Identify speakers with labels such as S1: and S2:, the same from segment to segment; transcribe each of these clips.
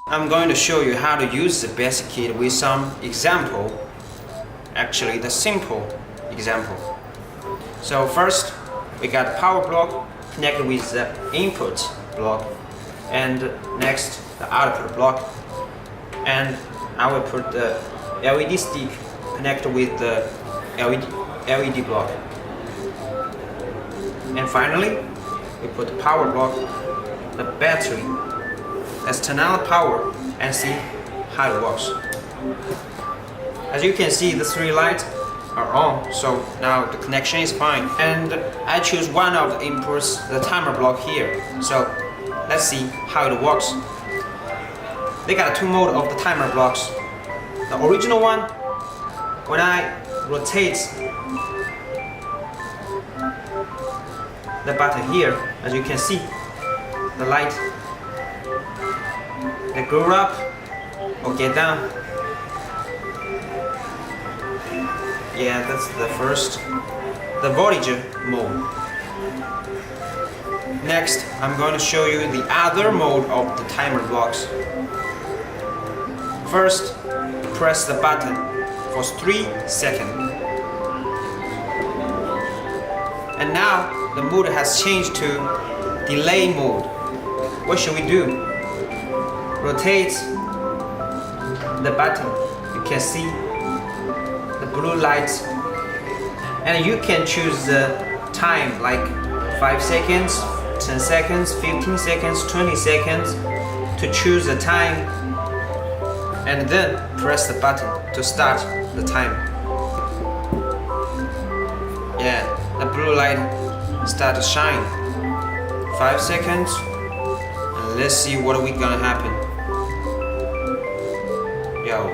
S1: I'm going to show you how to use the Basickit with some example, actually the simple example. So first we got power block connected with the input block, and next the output block, and I will put the LED stick connected with the LED block, and finally we put the power block, the battery. Let's turn on the power and see how it works. As you can see, the three lights are on, so now the connection is fine. And I choose one of the inputs, the timer block here. So let's see how it works. They got two modes of the timer blocks. The original one, when I rotate the button here, as you can see, the light they go up or get down. Yeah, that's the first, the voltage mode. Next, I'm going to show you the other mode of the timer blocks. First, press the button for 3 seconds. And now the mode has changed to delay mode. What should we do? Rotate the button. You can see the blue lights, and you can choose the time like 5 seconds, 10 seconds, 15 seconds, 20 seconds to choose the time, and then press the button to start the time. Yeah, the blue light start to shine. 5 seconds, and let's see what we gonna happen. Yo,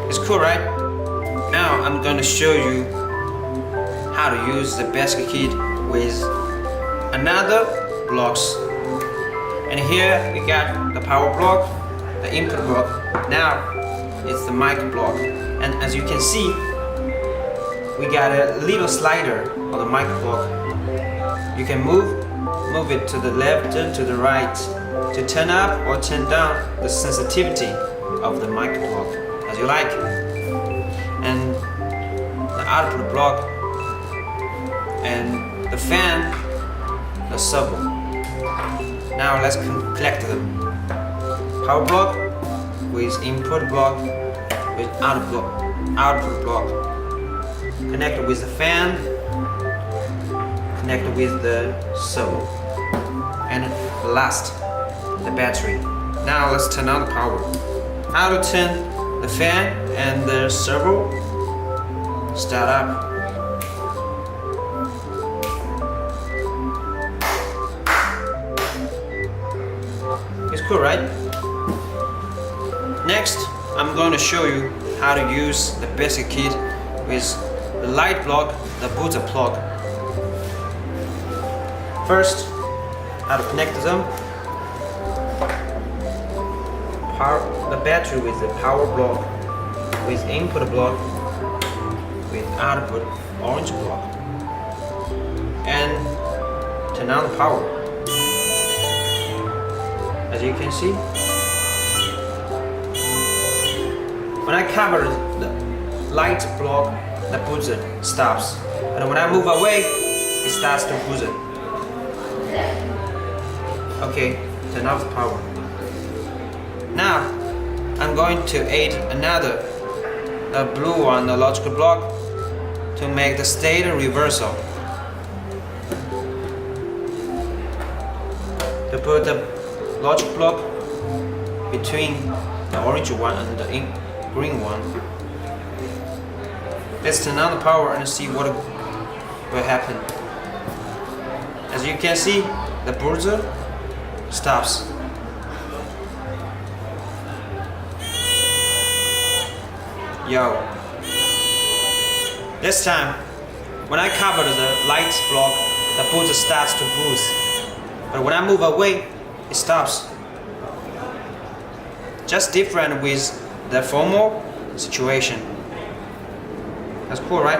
S1: it's cool, right? Now I'm gonna show you how to use the Basickit with another blocks. And here we got the power block, the input block. Now it's the mic block, and as you can see, we got a little slider on the mic block. You can move it to the left, to the right, to turn up or turn down the sensitivity of the mic block as you like. And the output block and the fan, the servo. Now let's connect them. Power block with input block with output block. Connected with the fan, connected with the servo. And last, the battery. Now let's turn on the power. How to turn the fan and the servo start up. It's cool, right? Next, I'm going to show you how to use the Basickit with the light block, the booster plug. First, how to connect them. The battery with the power block, with input block, with output orange block, and turn on the power. As you can see, when I cover the light block, the buzzer stops, and when I move away, it starts to buzzer. Okay, turn off the power. Now, I'm going to add another, the blue one, the logical block, to make the state reversal. To put the logic block between the orange one and the green one. Let's turn on the power and see what will happen. As you can see, the buzzer stops. Yo. This time, when I cover the light block, the buzzer starts to boost. But when I move away, it stops. Just different with the formal situation. That's cool, right?